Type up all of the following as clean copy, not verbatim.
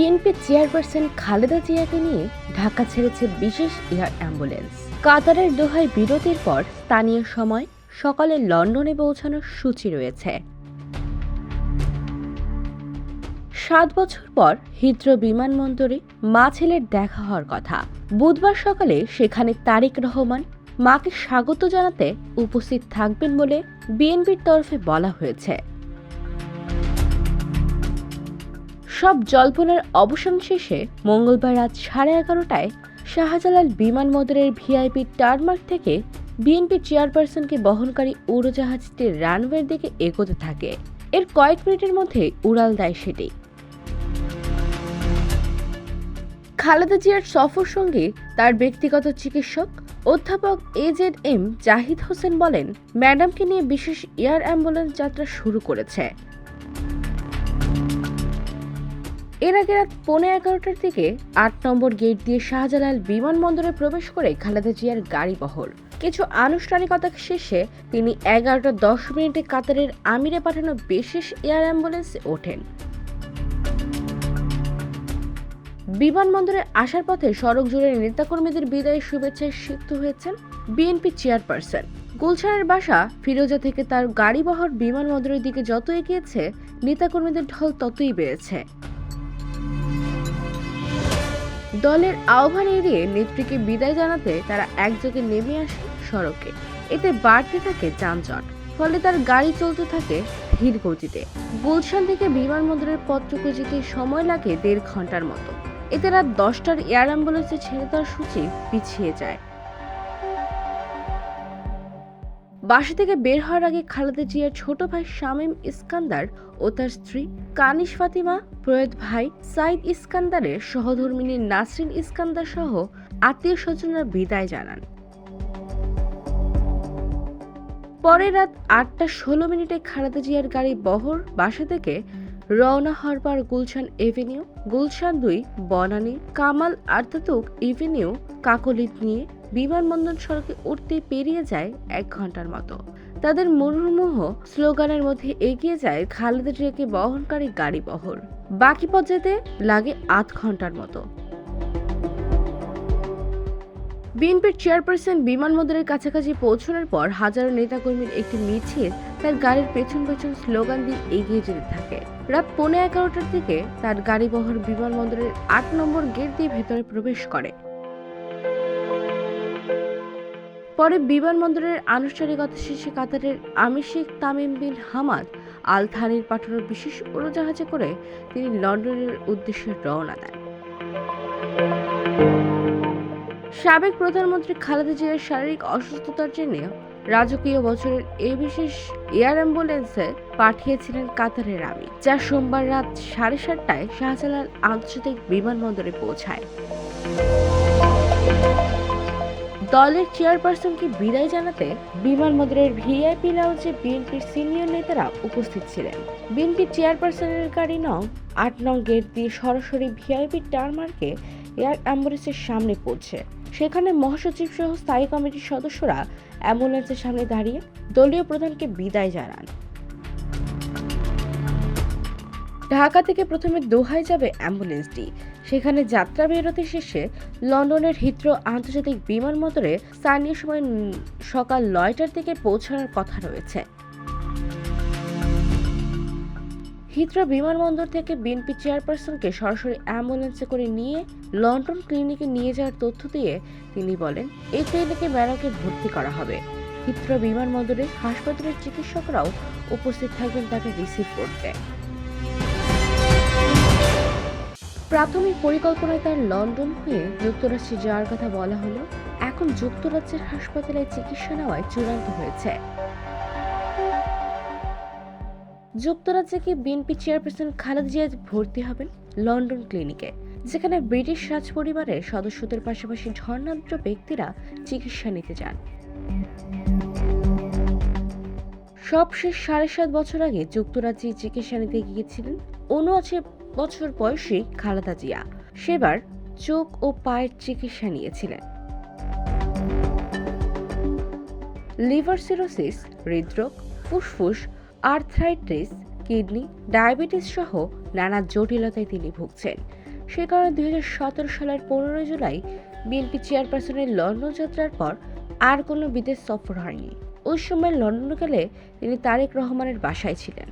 BNP chairperson Khaleda জিয়াকে নিয়ে ঢাকা ছেড়েছে বিশেষ এয়ার অ্যাম্বুলেন্স। কাতারের দোহায় বিরতির পর স্থানীয় সময় সকালে লন্ডনে পৌঁছানোর সূচি রয়েছে। 7 বছর পর হিথ্রো বিমানবন্দরে মা ছেলের দেখা হওয়ার কথা। বুধবার সকালে সেখানে তারেক রহমান মাকে স্বাগত জানাতে উপস্থিত থাকবেন বলে বিএনপির তরফে বলা হয়েছে। সব জল্পনার অবসান শেষে মঙ্গলবার রাত 11:30টায় শাহজালাল বিমানবন্দরের ভিআইপি টারমার্ক থেকে বিএনপি চেয়ারপারসনকে বহনকারী উড়োজাহাজটি রানওয়ের দিকে এগোতে থাকে। এর কয়েক মিনিটের মধ্যে উড়াল দেয় সেটি। খালেদা জিয়ার সফর সঙ্গে তার ব্যক্তিগত চিকিৎসক অধ্যাপক AZM জাহিদ হোসেন বলেন, ম্যাডামকে নিয়ে বিশেষ এয়ার অ্যাম্বুলেন্স যাত্রা শুরু করেছে। এর আগে রাত 11:15টার দিকে 8 নম্বর গেট দিয়ে শাহজালাল বিমানবন্দরে প্রবেশ করে খালেদা জিয়ার গাড়ি বহর। কিছু আনুষ্ঠানিকতা শেষে তিনি 11:10 কাতারের আমিরে পাঠানো বিশেষ এয়ার অ্যাম্বুলেন্সে ওঠেন। বিমানবন্দরে আসার পথে সড়ক জুড়ে নেতাকর্মীদের বিদায়ের শুভেচ্ছায় সিক্ত হয়েছেন বিএনপি চেয়ারপারসন। গুলশানের বাসা ফিরোজা থেকে তার গাড়িবহর বিমানবন্দরের দিকে যত এগিয়েছে নেতাকর্মীদের ঢল ততই বেড়েছে। দলের আহ্বান এড়িয়ে নেত্রীকে বিদায় জানাতে তারা একযোগে নেমে আসে সড়কে। এতে বাড়তে থাকে যানজট, ফলে তার গাড়ি চলতে থাকে ধীর গতিতে। গুলশান থেকে বিমানবন্দরের পথটুকু যেতে সময় লাগে 1.5 ঘন্টার মতো। এতে রাত 10টার এয়ার অ্যাম্বুলেন্সে ছেড়ে দেওয়ার সূচি পিছিয়ে যায়। বাসা থেকে বের হওয়ার আগে খালেদা জিয়ার ছোট ভাই শামীম ইস্কান্দার ও তার স্ত্রী কানিশ ফাতিমা, প্রয়াত ভাই সাইদ ইস্কান্দারের সহধর্মিণী নাসরিন ইস্কান্দার সহ আত্মীয় স্বজনরা বিদায় জানান। পরে রাত 8:16 খালেদা জিয়ার গাড়ি বহর বাসা থেকে রওনা হওয়ার পর Gulshan avenue, Gulshan 2, Banani, Kemal Ataturk avenue, কাকলিত নিয়ে বিমানবন্দর সড়কে উঠতে পেরিয়ে যায় 1 ঘন্টার মতো। তাদের মুহুর্মুহ স্লোগানের মধ্যে এগিয়ে যায় খালেদা জিয়াকে বহনকারী গাড়ি বহর। বাকি পথ যেতে লাগে 8 ঘন্টার মতো। বিএনপির চেয়ারপারসন বিমানবন্দরের কাছাকাছি পৌঁছানোর পর হাজারো নেতাকর্মীর একটি মিছিল তার গাড়ির পেছন পেছন স্লোগান দিয়ে এগিয়ে যেতে থাকে। রাত 11:15টার দিকে তার গাড়িবহর বিমানবন্দরের 8 নম্বর গেট দিয়ে ভেতরে প্রবেশ করে। পরে বিমানবন্দরের আনুষ্ঠানিকতা শেষে কাতারের আমির Sheikh Tamim bin Hamad Al থানির পাঠানো বিশেষ উড়োজাহাজে করে তিনি লন্ডনের উদ্দেশ্যে রওনা দেন। সাবেক প্রধানমন্ত্রী খালেদা জিয়ার শারীরিক অসুস্থতার জন্য রাজকীয় বছরের এই বিশেষ এয়ার অ্যাম্বুলেন্সে পাঠিয়েছিলেন কাতারের আমির, যা সোমবার রাত 7:30টায় শাহজালাল আন্তর্জাতিক বিমানবন্দরে পৌঁছায়। দলের চেয়ারপারসনকে বিদায় জানাতে বিমানবন্দরের ভিআইপি লাউঞ্জে বিএনপির সিনিয়র নেতারা উপস্থিত ছিলেন। বিএনপি চেয়ারপারসনের গাড়ি নং 8 নং গেট দিয়ে সরাসরি ভিআইপি টারমার্কে এয়ার অ্যাম্বুলেন্সের সামনে পৌঁছে। সেখানে মহাসচিব সহ স্থায়ী কমিটির সদস্যরা অ্যাম্বুলেন্সের সামনে দাঁড়িয়ে দলীয় প্রধানকে বিদায় জানান। ঢাকা থেকে প্রথমে দোহায় যাবে অ্যাম্বুলেন্সটি। সেখানে যাত্রা বিরতি শেষে লন্ডনের হিথ্রো আন্তর্জাতিক বিমানবন্দরে স্থানীয় সময় সকাল 9টার দিকে পৌঁছানোর কথা রয়েছে। হিথ্রো বিমানবন্দর থেকে বিএনপি চেয়ারপারসনকে সরাসরি অ্যাম্বুলেন্সে করে নিয়ে লন্ডন ক্লিনিকে নিয়ে যাওয়ার তথ্য দিয়ে তিনি বলেন, এই ক্লিনিকে ম্যাডামকে ভর্তি করা হবে। হিথ্রো বিমানবন্দরে হাসপাতালের চিকিৎসকরাও উপস্থিত থাকবেন তাকে রিসিভ করতে। প্রাথমিক পরিকল্পনায় তার লন্ডন হয়ে যুক্তরাষ্ট্রে যাওয়ার কথা বলা হলো। এখন যুক্তরাজ্যের হাসপাতালে চিকিৎসা নেওয়ায় চূড়ান্ত হয়েছে। যুক্তরাজ্যে কি বিএনপি চেয়ারপারসন খালেদা জিয়া ভর্তি হবেন লন্ডন ক্লিনিকে, যেখানে ব্রিটিশ রাজ পরিবারের সদস্যদের পাশাপাশি ধর্নাঢ্য ব্যক্তিরা চিকিৎসা নিতে যান। সবশেষ 7.5 বছর আগে যুক্তরাজ্যে চিকিৎসা নিতে গিয়েছিলেন 79 বছর বয়সী খালেদা জিয়া। সেবার চোখ ও পায়ের চিকিৎসা নিয়েছিলেন। লিভার সিরোসিস, হৃদরোগ, ফুসফুস, আর্থ্রাইটিস, কিডনি, ডায়াবেটিস সহ নানা জটিলতায় তিনি ভুগছেন। সে কারণে 2017 সালের 15 জুলাই বিএনপি চেয়ারপারসনের লন্ডন যাত্রার পর আর কোনো বিদেশ সফর হয়নি। ওই সময় লন্ডনে গেলে তিনি তারেক রহমানের বাসায় ছিলেন।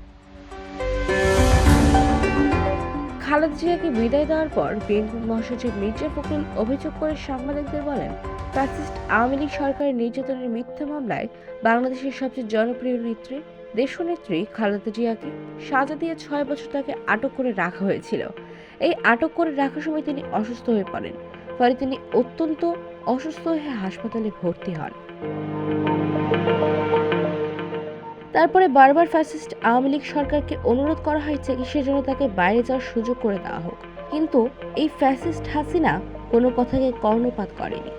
খালেদা জিয়াকে বিদায় দেওয়ার পর বিএনপি মহাসচিব মির্জা ফখরুল অভিযোগ করে সাংবাদিকদের বলেন, ফ্যাসিস্ট আওয়ামী লীগ সরকারের নির্যাতনের মিথ্যা মামলায় বাংলাদেশের সবচেয়ে জনপ্রিয় নেত্রী দেশনেত্রী খালেদা জিয়াকে সাজা দিয়ে 6 বছর তাকে আটক করে রাখা হয়েছিল। এই আটক করে রাখার সময় তিনি অসুস্থ হয়ে পড়েন, ফলে তিনি অত্যন্ত অসুস্থ হয়ে হাসপাতালে ভর্তি হন। তারপরে বারবার ফ্যাসিস্ট আওয়ামী লীগ সরকারকে অনুরোধ করা হয় চিকিৎসার জন্য তাকে বাইরে যাওয়ার সুযোগ করে দেওয়া হোক, কিন্তু এই ফ্যাসিস্ট হাসিনা কোনো কথাকে কর্ণপাত করেনি।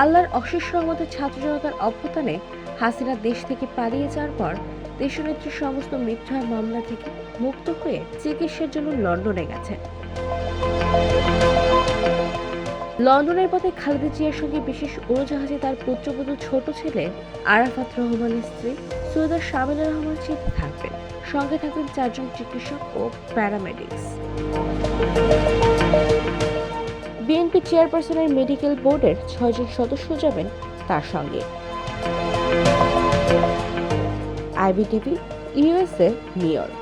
আল্লাহর অশেষ রহমতে ছাত্র জনতার অভ্যুত্থানে হাসিনা দেশ থেকে পালিয়ে যাওয়ার পর দেশনেত্রীর সমস্ত মিথ্যা মামলা থেকে মুক্ত হয়ে চিকিৎসার জন্য লন্ডনে গেছেন। লন্ডনের পথে খালেদা জিয়ার সঙ্গে বিশেষ উড়োজাহাজে তার পুত্রবধূ ছোট ছেলে আরাফাত রহমানের স্ত্রী সৈয়দা শামিলা রহমান চেতে থাকবেন। সঙ্গে থাকবেন 4 জন চিকিৎসক ও প্যারামেডিক্স। বিএনপি চেয়ারপারসনের মেডিকেল বোর্ডের 6 জন সদস্য যাবেন তার সঙ্গে। IBTV, USA, new York.